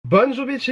Bonjour bitches.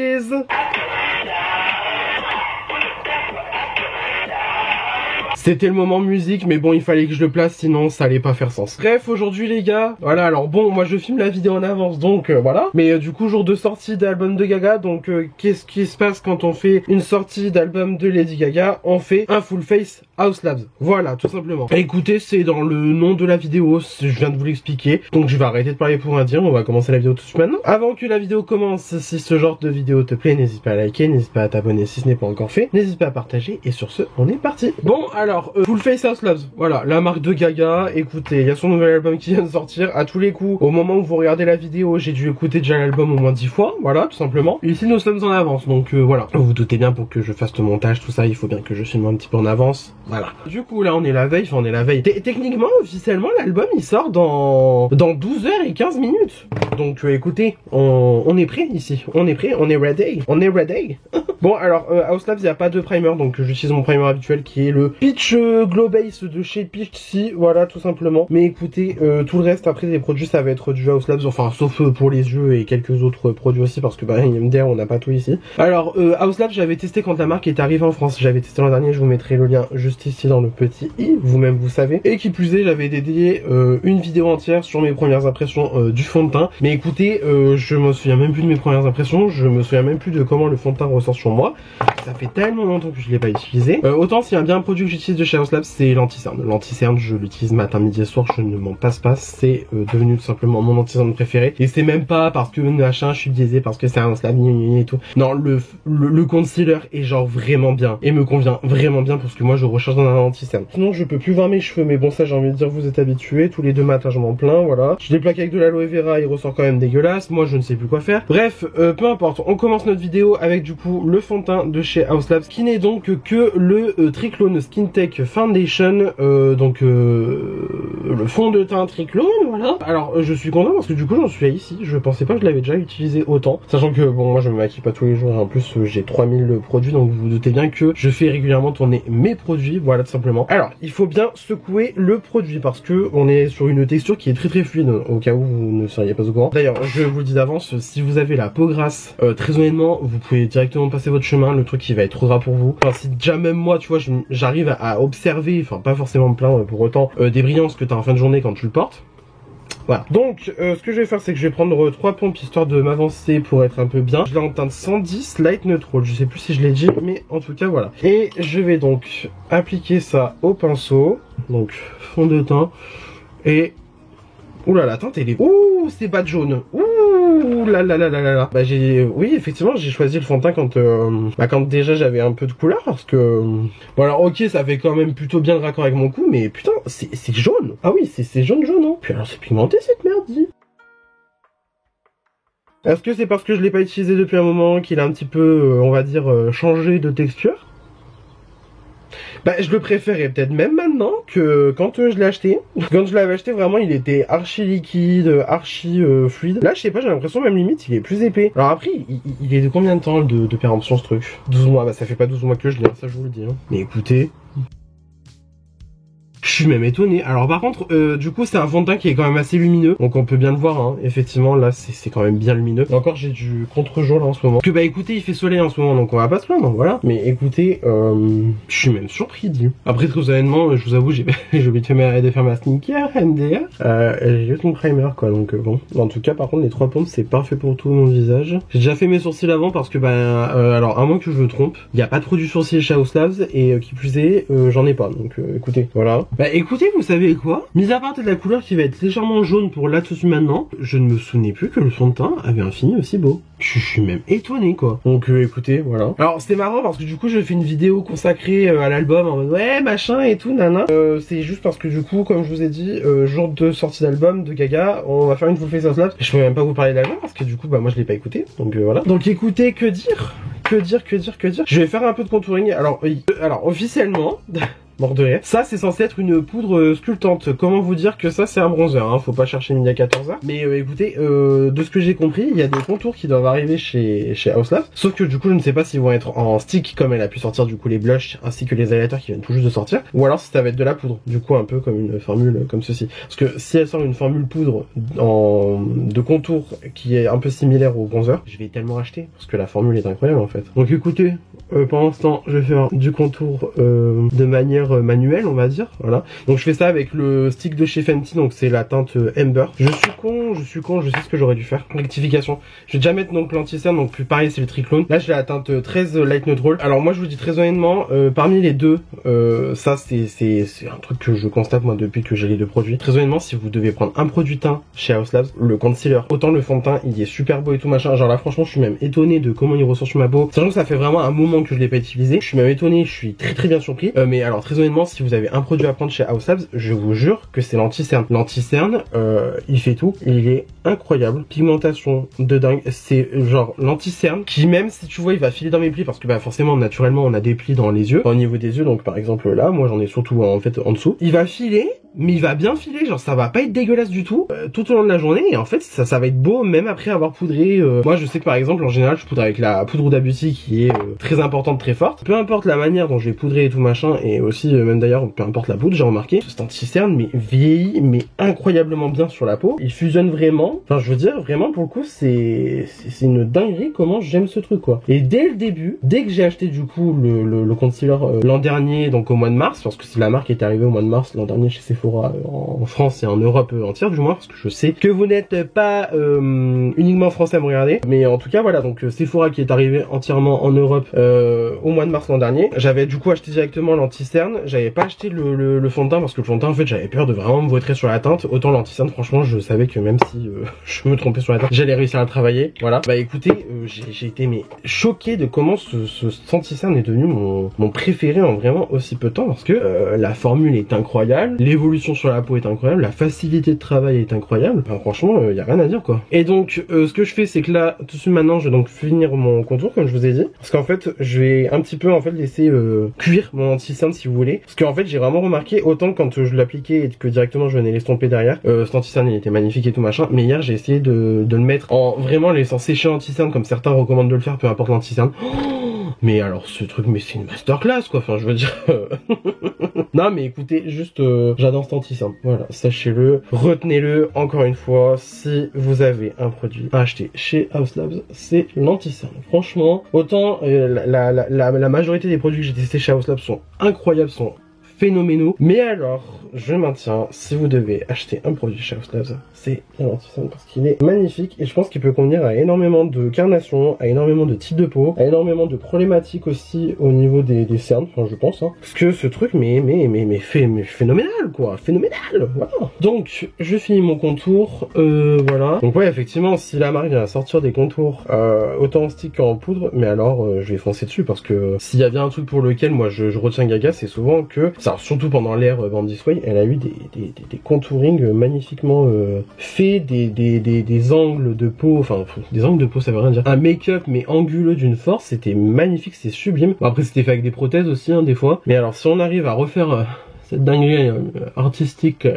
C'était le moment musique, mais bon, il fallait que je le place, sinon ça allait pas faire sens. Bref, aujourd'hui les gars, voilà, alors bon, moi je filme la vidéo en avance, donc voilà. Mais du coup, jour de sortie d'album de Gaga, donc qu'est-ce qui se passe quand on fait une sortie d'album de Lady Gaga? On fait un full face House Labs. Voilà, tout simplement. Écoutez, c'est dans le nom de la vidéo, je viens de vous l'expliquer. Donc je vais arrêter de parler pour rien dire, on va commencer la vidéo tout de suite maintenant. Avant que la vidéo commence, si ce genre de vidéo te plaît, n'hésite pas à liker, n'hésite pas à t'abonner si ce n'est pas encore fait, n'hésite pas à partager, et sur ce, on est parti. Bon, alors, Full Face House Labs, voilà, la marque de Gaga. Écoutez, il y a son nouvel album qui vient de sortir. À tous les coups, au moment où vous regardez la vidéo, j'ai dû écouter déjà l'album au moins 10 fois, voilà, tout simplement. Ici, nous sommes en avance, donc voilà. Vous vous doutez bien, pour que je fasse le montage, tout ça, il faut bien que je filme un petit peu en avance, voilà. Du coup, là, on est la veille, enfin, on est la veille. Techniquement, officiellement, l'album, il sort dans 12h15 minutes. Donc, écoutez, on est prêt ici, on est prêt, on est ready, on est ready. Bon, alors, House Labs, il n'y a pas de primer, donc j'utilise mon primer habituel qui est le Peach Glow Base de chez Peachy, voilà, tout simplement. Mais écoutez, tout le reste, après, des produits, ça va être du House Labs, enfin, sauf pour les yeux et quelques autres produits aussi, parce que, bah, MDR, on n'a pas tout ici. Alors, House Labs, j'avais testé quand la marque est arrivée en France. J'avais testé l'an dernier, je vous mettrai le lien juste ici dans le petit i, vous-même, vous savez. Et qui plus est, j'avais dédié une vidéo entière sur mes premières impressions du fond de teint. Mais écoutez, je me souviens même plus de mes premières impressions, je me souviens même plus de comment le fond de teint ressort sur moi. Ça fait tellement longtemps que je l'ai pas utilisé. Autant s'il y a bien un produit que j'utilise de chez House Labs, c'est l'anti-cerne. L'anti-cerne, je l'utilise matin, midi et soir, je ne m'en passe pas. C'est devenu tout simplement mon anti-cerne préféré. Et c'est même pas parce que machin, je suis biaisé, parce que c'est un House Labs et tout. Non, le concealer est genre vraiment bien et me convient vraiment bien pour ce que moi je recherche dans un anti-cerne. Sinon, je peux plus voir mes cheveux, mais bon, ça j'ai envie de dire, vous êtes habitués. Tous les deux matins, je m'en plains, voilà. Je les plaque avec de l'aloe vera, il ressort quand même dégueulasse. Moi, je ne sais plus quoi faire. Bref, peu importe. On commence notre vidéo avec du coup le fond de teint de chez House Labs, qui n'est donc que le Triclone Skin Tech Foundation, donc le fond de teint Triclone, voilà. Alors je suis content parce que du coup j'en suis à ici, je pensais pas que je l'avais déjà utilisé autant, sachant que bon, moi je me maquille pas tous les jours et en plus j'ai 3000 produits, donc vous vous doutez bien que je fais régulièrement tourner mes produits, voilà, tout simplement. Alors il faut bien secouer le produit parce que on est sur une texture qui est très fluide, au cas où vous ne seriez pas au courant. D'ailleurs, je vous le dis d'avance, si vous avez la peau grasse, très honnêtement, vous pouvez directement passer votre chemin, le truc qui va être trop gras pour vous. Enfin, si déjà même moi, tu vois, j'arrive à observer, enfin pas forcément me plaindre pour autant, des brillances que t'as en fin de journée quand tu le portes. Voilà. Donc, ce que je vais faire, c'est que je vais prendre 3 pompes histoire de m'avancer pour être un peu bien. Je l'ai en teinte 110 Light Neutral. Je sais plus si je l'ai dit, mais en tout cas, voilà. Et je vais donc appliquer ça au pinceau. Donc, fond de teint. Et... ouh là la teinte, elle est... ouh, c'est pas jaune. Ouh là là là là là. Bah oui, effectivement, j'ai choisi le fond de teint quand déjà j'avais un peu de couleur, parce que... bon alors ok, ça fait quand même plutôt bien le raccord avec mon cou, mais putain, c'est jaune. Ah oui, c'est jaune, hein. Puis alors c'est pigmenté cette merde, dis. Est-ce que c'est parce que je l'ai pas utilisé depuis un moment qu'il a un petit peu, on va dire, changé de texture? Bah je le préférais peut-être même maintenant que quand je l'ai acheté. Quand je l'avais acheté, vraiment il était archi liquide, archi fluide. Là je sais pas, j'ai l'impression même limite il est plus épais. Alors après il est de combien de temps de péremption ce truc? 12 mois, bah ça fait pas 12 mois que je l'ai, ça je vous le dis, hein. Mais écoutez... je suis même étonné. Alors par contre, du coup c'est un fond de teint qui est quand même assez lumineux, donc on peut bien le voir, hein. Effectivement là c'est quand même bien lumineux. Et encore j'ai du contre-jour là en ce moment. Que bah écoutez, il fait soleil en ce moment, donc on va pas se plaindre, voilà. Mais écoutez, je suis même surpris, dit. Après très honnêtement, je vous avoue, j'ai oublié de faire ma skincare MDR. J'ai juste mon primer quoi, donc bon. En tout cas par contre les 3 pompes c'est parfait pour tout mon visage. J'ai déjà fait mes sourcils avant parce que bah alors à moins que je me trompe, il n'y a pas de produit sourcils chez House Labs et qui plus est, j'en ai pas, donc écoutez, voilà. Bah écoutez, vous savez quoi? Mis à part de la couleur qui va être légèrement jaune pour là tout de suite maintenant, je ne me souvenais plus que le fond de teint avait un fini aussi beau. Je suis même étonné quoi. Donc écoutez, voilà. Alors c'était marrant parce que du coup je fais une vidéo consacrée à l'album en mode ouais machin et tout nana. C'est juste parce que du coup comme je vous ai dit, jour de sortie d'album de Gaga, on va faire une full face House Labs. Je peux même pas vous parler de l'album parce que du coup bah moi je l'ai pas écouté. Donc voilà. Donc écoutez, que dire? Que dire? Je vais faire un peu de contouring. Alors oui, alors officiellement mort de rire. Ça c'est censé être une poudre sculptante. Comment vous dire que ça c'est un bronzer, hein. Faut pas chercher midi à 14h. Mais écoutez, de ce que j'ai compris, il y a des contours qui doivent arriver chez Haus Labs. Sauf que du coup je ne sais pas s'ils vont être en stick comme elle a pu sortir du coup les blushs ainsi que les highlighters qui viennent tout juste de sortir. Ou alors si ça va être de la poudre. Du coup un peu comme une formule comme ceci. Parce que si elle sort une formule poudre de contour qui est un peu similaire au bronzer, je vais tellement acheter parce que la formule est incroyable en fait. Donc écoutez, pendant ce temps je vais faire du contour de manière manuelle on va dire, voilà. Donc je fais ça avec le stick de chez Fenty, donc c'est la teinte Amber. Je suis con, je sais ce que j'aurais dû faire. Rectification. Je vais déjà mettre donc l'anti-cerne, donc plus pareil c'est le triclone. Là j'ai la teinte 13 Light Neutral. Alors moi je vous dis très honnêtement, parmi les deux, ça c'est un truc que je constate moi depuis que j'ai les deux produits. Très honnêtement, si vous devez prendre un produit teint chez Haus Labs, le concealer, autant le fond de teint il est super beau et tout machin. Genre là franchement je suis même étonné de comment il ressort sur ma peau. Sachant que ça fait vraiment un moment que je l'ai pas utilisé. Je suis même étonné, je suis très bien surpris. Mais alors très honnêtement, si vous avez un produit à prendre chez Haus Labs, je vous jure que c'est l'anti-cerne. L'anti-cerne, il fait tout, il est incroyable. Pigmentation de dingue, c'est genre l'anti-cerne qui même si tu vois il va filer dans mes plis parce que bah forcément naturellement on a des plis dans les yeux, au niveau des yeux, donc par exemple là, moi j'en ai surtout en fait en dessous. Il va filer, mais il va bien filer, genre ça va pas être dégueulasse du tout tout au long de la journée et en fait ça va être beau même après avoir poudré. Moi je sais que par exemple en général je poudre avec la poudre Huda Beauty qui est très importante, très forte. Peu importe la manière dont je vais poudrer et tout machin, et aussi même d'ailleurs peu importe la poudre, j'ai remarqué cet anti-cerne mais vieillit mais incroyablement bien sur la peau. Il fusionne vraiment, enfin je veux dire vraiment pour le coup c'est une dinguerie comment j'aime ce truc quoi. Et dès le début, dès que j'ai acheté du coup le concealer l'an dernier, donc au mois de mars, parce que la marque est arrivée au mois de mars l'an dernier chez Sephora en France et en Europe entière du moins, parce que je sais que vous n'êtes pas uniquement français à me regarder, mais en tout cas voilà, donc Sephora qui est arrivé entièrement en Europe au mois de mars l'an dernier. J'avais du coup acheté directement l'anti-cerne, j'avais pas acheté le fond de teint parce que le fond de teint en fait j'avais peur de vraiment me vautrer sur la teinte. Autant l'anti-cerne franchement je savais que même si je me trompais sur la teinte, j'allais réussir à le travailler. Voilà. Bah écoutez, j'ai été mais choqué de comment ce anti-cerne est devenu mon préféré en vraiment aussi peu de temps, parce que la formule est incroyable, l'évolution sur la peau est incroyable, la facilité de travail est incroyable. Enfin, franchement, y a rien à dire quoi. Et donc ce que je fais c'est que là tout de suite maintenant je vais donc finir mon contour comme je vous ai dit, parce qu'en fait je vais un petit peu en fait laisser cuire mon anti-cerne si vous voulez, parce qu'en fait j'ai vraiment remarqué autant quand je l'appliquais et que directement je venais l'estomper derrière, cet anti-cerne il était magnifique et tout machin, mais hier j'ai essayé de le mettre en vraiment laissant sécher l'anti-cerne comme certains recommandent de le faire, peu importe l'anti-cerne. Mais alors ce truc, mais c'est une masterclass quoi, enfin je veux dire. Non mais écoutez, juste j'adore cet anti-cerne, voilà, sachez-le, retenez-le encore une fois, si vous avez un produit à acheter chez Haus Labs, c'est l'anti-cerne. Franchement, autant la majorité des produits que j'ai testés chez Haus Labs sont incroyables, sont phénoménaux, mais alors je maintiens, si vous devez acheter un produit chez Haus Labs, c'est l'anti-cerne parce qu'il est magnifique et je pense qu'il peut convenir à énormément de carnations, à énormément de types de peau, à énormément de problématiques aussi au niveau des cernes, enfin je pense, hein. Parce que ce truc mais phénoménal quoi, phénoménal, voilà. Donc je finis mon contour, voilà. Donc ouais effectivement si la marque vient à sortir des contours autant en stick qu'en poudre, mais alors je vais foncer dessus parce que s'il y a bien un truc pour lequel moi je retiens Gaga, c'est souvent que, ça, surtout pendant l'ère Bandit Sway, elle a eu des contourings magnifiquement faits, des angles de peau, enfin des angles de peau ça veut rien dire, un make-up mais anguleux d'une force, c'était magnifique, c'est sublime. Bon, après c'était fait avec des prothèses aussi hein, des fois, mais alors si on arrive à refaire cette dinguerie artistique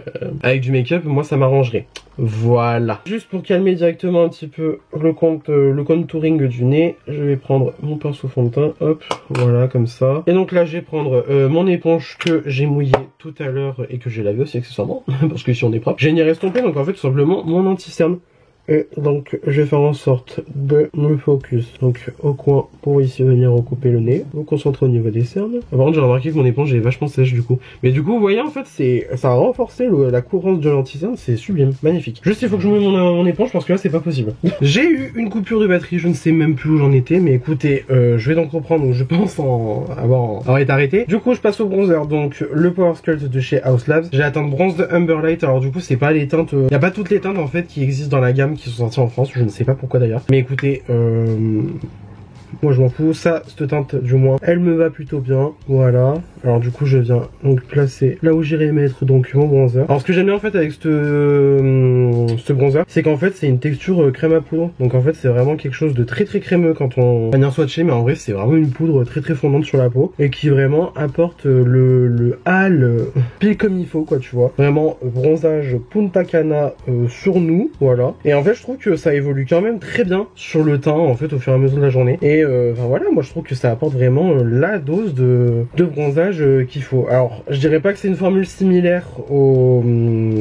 avec du make-up, moi ça m'arrangerait. Voilà. Juste pour calmer directement un petit peu le contouring du nez, je vais prendre mon pinceau fond de teint, hop, voilà comme ça. Et donc là je vais prendre mon éponge que j'ai mouillée tout à l'heure et que j'ai lavé aussi accessoirement, parce que si on est propre. J'ai une estomper, donc en fait tout simplement mon anti-cerne. Et donc je vais faire en sorte de me focus donc au coin pour ici venir recouper le nez, me concentrer au niveau des cernes. Par contre j'ai remarqué que mon éponge est vachement sèche du coup, mais du coup vous voyez en fait ça a renforcé la courance de l'anti-cerne, c'est sublime, magnifique. Juste il faut que je mette mon éponge parce que là c'est pas possible. J'ai eu une coupure de batterie, je ne sais même plus où j'en étais, mais écoutez je vais donc reprendre, donc je pense avoir été arrêté. Du coup je passe au bronzer, donc le Power Sculpt de chez Haus Labs. J'ai la teinte bronze de Amber Light, alors du coup c'est pas les teintes, y a pas toutes les teintes en fait qui existent dans la gamme qui sont sortis en France, je ne sais pas pourquoi d'ailleurs. Mais écoutez, moi je m'en fous. Ça, cette teinte du moins, elle me va plutôt bien. Voilà. Alors du coup je viens donc placer là où j'irai mettre donc mon bronzer. Alors ce que j'aime bien en fait avec ce bronzer, c'est qu'en fait c'est une texture crème à poudre. Donc en fait c'est vraiment quelque chose de très crémeux quand on va venir swatcher, mais en vrai c'est vraiment une poudre très fondante sur la peau et qui vraiment apporte le hâle pile comme il faut quoi, tu vois. Vraiment bronzage Punta Cana sur nous, voilà. Et en fait je trouve que ça évolue quand même très bien sur le teint en fait au fur et à mesure de la journée. Et enfin voilà, moi je trouve que ça apporte vraiment la dose de bronzage qu'il faut. Alors je dirais pas que c'est une formule similaire au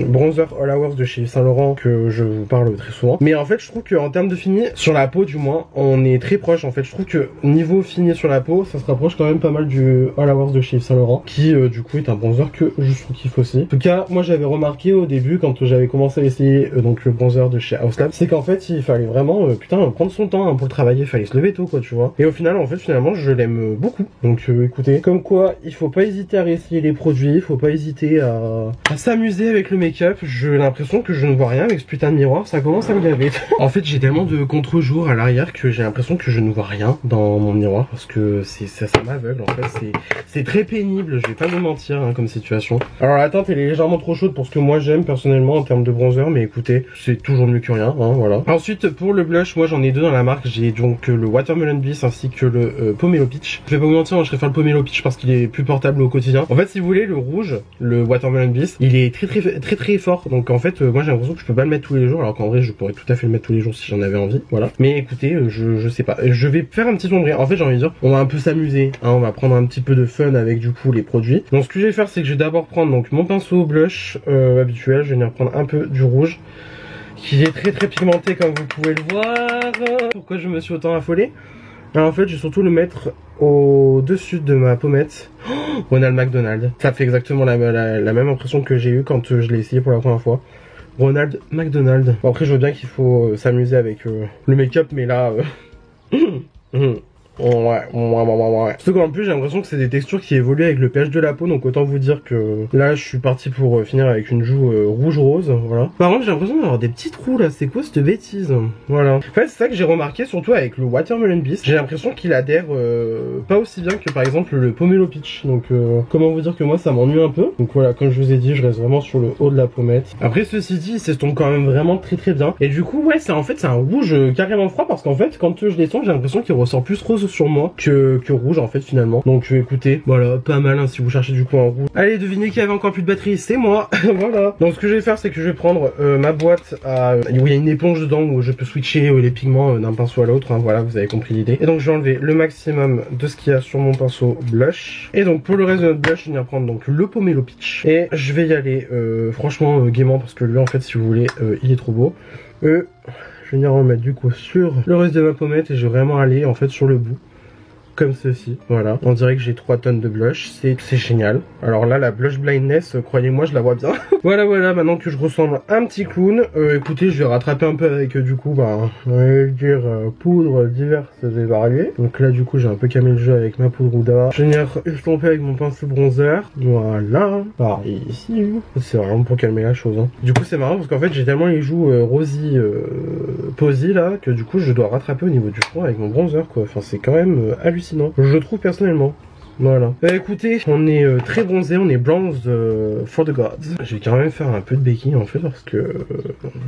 bronzer All Hours de chez Saint Laurent que je vous parle très souvent, mais en fait je trouve qu'en termes de fini sur la peau du moins on est très proche. En fait je trouve que niveau fini sur la peau ça se rapproche quand même pas mal du All Hours de chez Saint Laurent qui du coup est un bronzer que je trouve qu'il faut aussi. En tout cas moi j'avais remarqué au début quand j'avais commencé à essayer donc le bronzer de chez House Lab, c'est qu'en fait il fallait vraiment putain prendre son temps hein, pour le travailler, il fallait se lever tôt quoi, tu vois. Et au final en fait finalement je l'aime beaucoup. Donc écoutez, comme quoi il faut pas hésiter à réessayer les produits, il faut pas hésiter à s'amuser avec le make-up. J'ai l'impression que je ne vois rien avec ce putain de miroir, ça commence à me gaver. En fait j'ai tellement de contre-jour à l'arrière que j'ai l'impression que je ne vois rien dans mon miroir parce que ça m'aveugle en fait, c'est très pénible, je vais pas me mentir hein, comme situation. Alors la teinte elle est légèrement trop chaude pour ce que moi j'aime personnellement en termes de bronzer, mais écoutez c'est toujours mieux que rien hein, voilà. Ensuite pour le blush, moi j'en ai deux dans la marque, j'ai donc le Watermelon Bliss ainsi que le Pomelo Peach. Je vais pas vous mentir, moi, je préfère le Pomelo Peach parce qu'il est plus portable au quotidien. En fait si vous voulez le rouge, le Watermelon Bliss, il est très fort, donc en fait moi j'ai l'impression que je peux pas le mettre tous les jours, alors qu'en vrai je pourrais tout à fait le mettre tous les jours si j'en avais envie, voilà. Mais écoutez je sais pas, je vais faire un petit ombré. En fait j'ai envie de dire on va un peu s'amuser hein, on va prendre un petit peu de fun avec du coup les produits. Donc ce que je vais faire c'est que je vais d'abord prendre donc mon pinceau blush habituel, je vais venir prendre un peu du rouge qui est très pigmenté comme vous pouvez le voir. Pourquoi je me suis autant affolé? Alors en fait je vais surtout le mettre au dessus de ma pommette. Oh, Ronald McDonald, ça fait exactement la même impression que j'ai eu quand je l'ai essayé pour la première fois. Ronald McDonald. Bon, après je vois bien qu'il faut s'amuser avec le make-up, mais là ouais. Surtout qu'en plus j'ai l'impression que c'est des textures qui évoluent avec le pH de la peau, donc autant vous dire que là je suis parti pour finir avec une joue rouge-rose, voilà. Par contre j'ai l'impression d'avoir des petits trous là, c'est quoi cette bêtise? Voilà. En fait c'est ça que j'ai remarqué surtout avec le Watermelon Bliss, j'ai l'impression qu'il adhère pas aussi bien que par exemple le Pomelo Peach, donc comment vous dire que moi ça m'ennuie un peu. Donc voilà, comme je vous ai dit, je reste vraiment sur le haut de la pommette. Après ceci dit, il s'estompe quand même vraiment très bien. Et du coup ouais, c'est en fait c'est un rouge carrément froid parce qu'en fait quand je descends j'ai l'impression qu'il ressort plus rose sur moi que rouge en fait finalement. Donc écoutez, voilà, pas mal hein, si vous cherchez du coup en rouge. Allez, devinez qui avait encore plus de batterie, c'est moi. Voilà. Donc ce que je vais faire c'est que je vais prendre ma boîte où il y a une éponge dedans où je peux switcher les pigments d'un pinceau à l'autre hein, voilà, vous avez compris l'idée. Et donc je vais enlever le maximum de ce qu'il y a sur mon pinceau blush. Et donc pour le reste de notre blush, je vais venir prendre donc le Pomelo Peach. Et je vais y aller franchement gaiement parce que lui en fait si vous voulez il est trop beau. Je vais venir en mettre du coup sur le reste de ma pommette et je vais vraiment aller en fait sur le bout. Comme ceci, voilà. On dirait que j'ai 3 tonnes de blush, c'est génial. Alors là, la blush blindness, croyez-moi, je la vois bien. Voilà, maintenant que je ressemble à un petit clown, écoutez, je vais rattraper un peu avec du coup, on va dire poudre diverses et variées. Donc là, du coup, j'ai un peu camé le jeu avec ma poudre Huda. Je vais venir estomper avec mon pinceau bronzer. Voilà. Ah, ici, c'est vraiment pour calmer la chose. Hein. Du coup, c'est marrant parce qu'en fait, j'ai tellement les joues rosy, posy là, que du coup, je dois rattraper au niveau du front avec mon bronzer, quoi. Enfin, c'est quand même hallucinant. Je trouve personnellement. Voilà. Écoutez, on est très bronzé, on est bronzed for the gods. Je vais quand même faire un peu de baking en fait parce que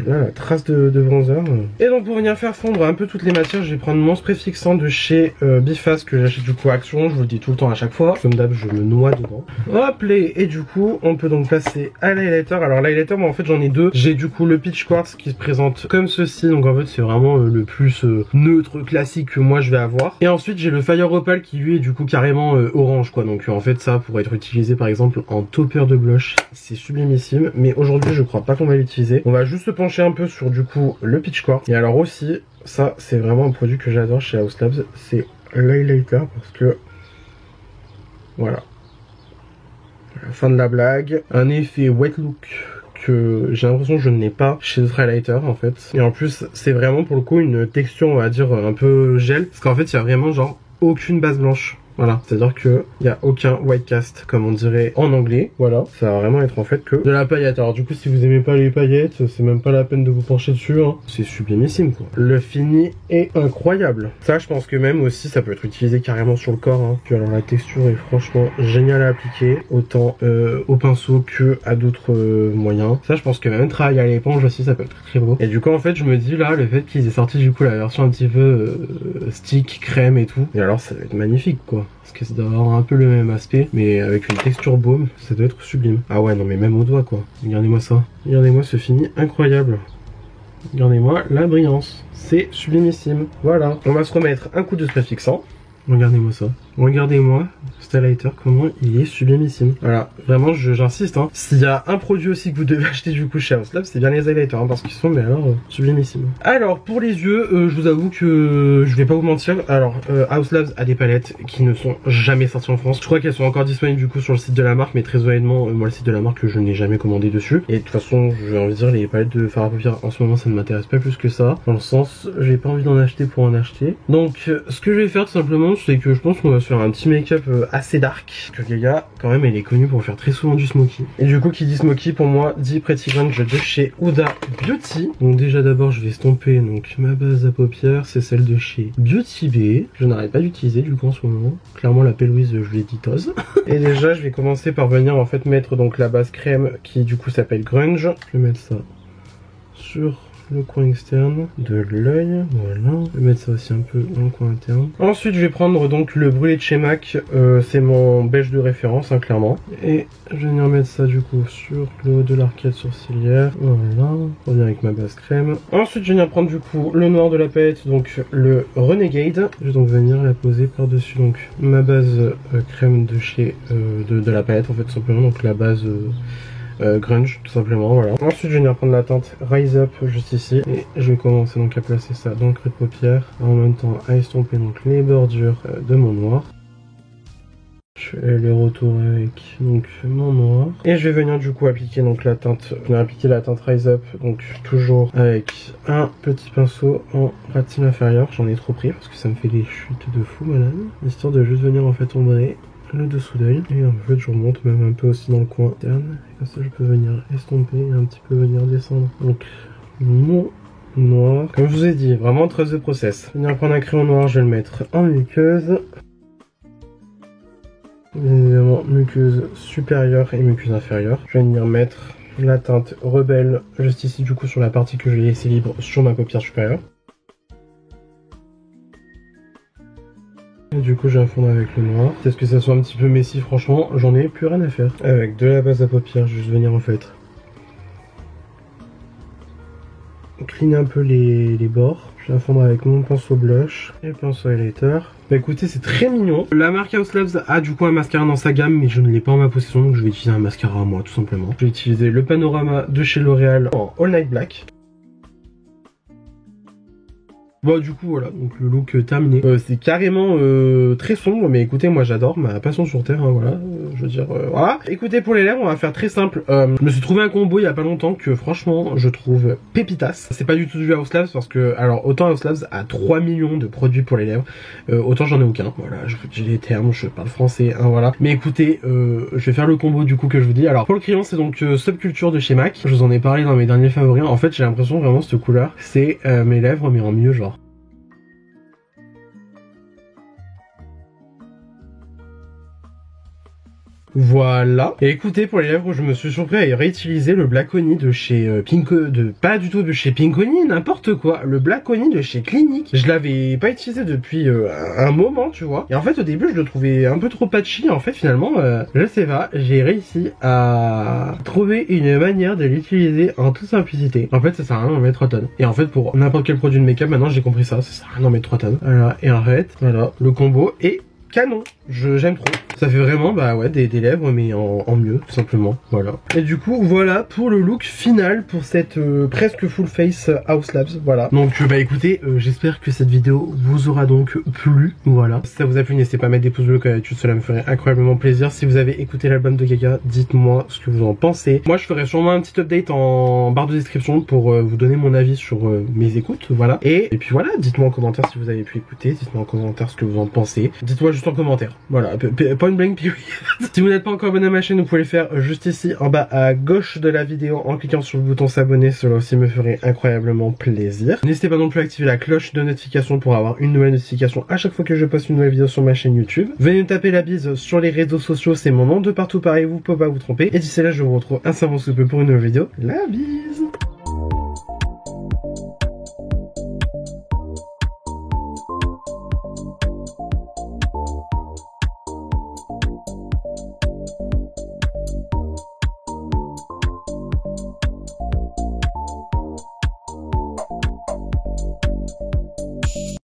là la trace de bronzer. Et donc pour venir faire fondre un peu toutes les matières, je vais prendre mon spray fixant de chez Bifast que j'achète du coup à Action, je vous le dis tout le temps à chaque fois. Comme d'hab, je me noie dedans. Hop les, et du coup on peut donc passer à l'highlighter. Alors l'highlighter, moi en fait j'en ai deux. J'ai du coup le Peach Quartz qui se présente comme ceci, donc en fait c'est vraiment le plus neutre classique que moi je vais avoir. Et ensuite j'ai le Fire Opal qui lui est du coup carrément orange quoi, donc en fait ça pourrait être utilisé par exemple en topper de blush, c'est sublimissime, mais aujourd'hui je crois pas qu'on va l'utiliser. On va juste se pencher un peu sur du coup le Peach Quartz. Et alors aussi, ça c'est vraiment un produit que j'adore chez House Labs, c'est l'highlighter parce que voilà, fin de la blague, un effet wet look que j'ai l'impression que je n'ai pas chez d'autres highlighters en fait. Et en plus c'est vraiment pour le coup une texture on va dire un peu gel, parce qu'en fait il y a vraiment genre aucune base blanche. Voilà, c'est-à-dire que il y a aucun white cast comme on dirait en anglais. Voilà, ça va vraiment être en fait que de la paillette. Alors du coup, si vous aimez pas les paillettes, c'est même pas la peine de vous pencher dessus, hein. C'est sublimissime quoi. Le fini est incroyable. Ça, je pense que même aussi, ça peut être utilisé carrément sur le corps, hein. Puis alors la texture est franchement géniale à appliquer, autant au pinceau que à d'autres moyens. Ça, je pense que même travailler à l'éponge aussi, ça peut être très beau. Et du coup, en fait, je me dis là, le fait qu'ils aient sorti du coup la version un petit peu stick, crème et tout, et alors ça va être magnifique quoi. Parce que ça doit avoir un peu le même aspect, mais avec une texture baume, ça doit être sublime. Ah ouais, non mais même au doigt quoi. Regardez-moi ça. Regardez-moi ce fini incroyable. Regardez-moi la brillance. C'est sublimissime. Voilà. On va se remettre un coup de spray fixant. Regardez-moi ça. Regardez-moi ce highlighter, comment il est sublimissime. Voilà, vraiment j'insiste, hein. S'il y a un produit aussi que vous devez acheter du coup chez House Labs, c'est bien les highlighters, hein, parce qu'ils sont mais alors sublimissimes. Alors pour les yeux, je vous avoue que je vais pas vous mentir. Alors House Labs a des palettes qui ne sont jamais sorties en France. Je crois qu'elles sont encore disponibles du coup sur le site de la marque, mais très honnêtement, moi le site de la marque je n'ai jamais commandé dessus. Et de toute façon, j'ai envie de dire, les palettes de fard à paupières en ce moment ça ne m'intéresse pas plus que ça. Dans le sens, j'ai pas envie d'en acheter pour en acheter. Donc ce que je vais faire tout simplement, c'est que je pense qu'on va se faire un petit make-up assez dark. Parce que Gaga, quand même, elle est connue pour faire très souvent du smoky. Et du coup, qui dit smoky, pour moi, dit Pretty Grunge de chez Huda Beauty. Donc déjà, d'abord, je vais estomper donc ma base à paupières. C'est celle de chez Beauty Bay. Je n'arrête pas d'utiliser du coup en ce moment. Clairement, la Louise, je l'ai dit tose. Et déjà, je vais commencer par venir en fait mettre donc la base crème qui du coup s'appelle Grunge. Je vais mettre ça sur le coin externe de l'œil, voilà. Je vais mettre ça aussi un peu dans le coin interne. Ensuite, je vais prendre donc le brûlé de chez MAC, c'est mon beige de référence, hein, clairement. Et je vais venir mettre ça du coup sur le haut de l'arcade sourcilière, voilà. Je reviens avec ma base crème. Ensuite, je vais venir prendre du coup le noir de la palette, donc le Renegade. Je vais donc venir la poser par-dessus donc ma base crème de chez de la palette, en fait, tout simplement, donc la base grunge tout simplement, voilà. Ensuite je vais venir prendre la teinte Rise Up juste ici et je vais commencer donc à placer ça dans le creux de paupière, en même temps à estomper donc les bordures de mon noir. Je fais le retour avec donc mon noir et je vais venir du coup appliquer donc la teinte, Rise Up, donc toujours avec un petit pinceau en ratine inférieure. J'en ai trop pris parce que ça me fait des chutes de fou madame, histoire de juste venir en fait ombrer le dessous d'œil et en fait je remonte même un peu aussi dans le coin interne, comme ça je peux venir estomper et un petit peu venir descendre donc mon noir. Comme je vous ai dit, vraiment trust the process. Venir prendre un crayon noir, je vais le mettre en muqueuse, bien évidemment muqueuse supérieure et muqueuse inférieure. Je vais venir mettre la teinte Rebelle juste ici du coup sur la partie que je vais laisser libre sur ma paupière supérieure. Et du coup, je vais fondre avec le noir. Est-ce que ça soit un petit peu messy, franchement, j'en ai plus rien à faire. Avec de la base à paupières, je vais juste venir en fait cleaner un peu les bords. Je vais fondre avec mon pinceau blush et le pinceau highlighter. Bah écoutez, c'est très mignon. La marque House Labs a du coup un mascara dans sa gamme, mais je ne l'ai pas en ma possession, donc je vais utiliser un mascara à moi, tout simplement. Je vais utiliser le Panorama de chez L'Oréal en All Night Black. Bon du coup voilà, donc le look terminé. C'est carrément très sombre, mais écoutez, moi j'adore, ma passion sur terre, hein, voilà, je veux dire, voilà. Écoutez, pour les lèvres, on va faire très simple. Je me suis trouvé un combo il y a pas longtemps que franchement je trouve pépitas. C'est pas du tout du House Labs parce que, alors autant House Labs a 3 millions de produits pour les lèvres, autant j'en ai aucun, voilà, j'ai les termes, je parle français, hein, voilà. Mais écoutez, je vais faire le combo du coup que je vous dis. Alors pour le crayon, c'est donc Subculture de chez MAC, je vous en ai parlé dans mes derniers favoris. En fait j'ai l'impression vraiment cette couleur, c'est mes lèvres mais en mieux genre. Voilà. Et écoutez, pour les lèvres, je me suis surpris à réutiliser le Black Honey de chez pas du tout de chez Pinkony, n'importe quoi. Le Black Honey de chez Clinique. Je l'avais pas utilisé depuis un moment, tu vois. Et en fait, au début, je le trouvais un peu trop patchy. En fait, finalement, je sais pas, j'ai réussi à trouver une manière de l'utiliser en toute simplicité. En fait, ça sert à rien d'en mettre 3 tonnes. Et en fait, pour n'importe quel produit de make-up, maintenant, j'ai compris ça. Ça sert à rien d'en mettre 3 tonnes. Voilà. Et en fait, voilà, le combo est canon. J'aime trop. Ça fait vraiment bah ouais des lèvres mais en mieux tout simplement, voilà. Et du coup voilà pour le look final pour cette presque full face House Labs, voilà. Donc bah écoutez, j'espère que cette vidéo vous aura donc plu, voilà. Si ça vous a plu, n'hésitez pas à mettre des pouces bleus comme d'habitude, cela me ferait incroyablement plaisir. Si vous avez écouté l'album de Gaga, dites-moi ce que vous en pensez. Moi je ferai sûrement un petit update en barre de description pour vous donner mon avis sur mes écoutes, voilà. Et puis voilà, dites-moi en commentaire si vous avez pu écouter, dites-moi en commentaire ce que vous en pensez. Dites-moi juste en commentaire. Voilà, point blank period. Si vous n'êtes pas encore abonné à ma chaîne, vous pouvez le faire juste ici en bas à gauche de la vidéo en cliquant sur le bouton s'abonner, cela aussi me ferait incroyablement plaisir. N'hésitez pas non plus à activer la cloche de notification pour avoir une nouvelle notification à chaque fois que je poste une nouvelle vidéo sur ma chaîne YouTube. Venez me taper la bise sur les réseaux sociaux, c'est mon nom de partout pareil, vous pouvez pas vous tromper. Et d'ici là, je vous retrouve incessamment sous peu pour une nouvelle vidéo. La bise!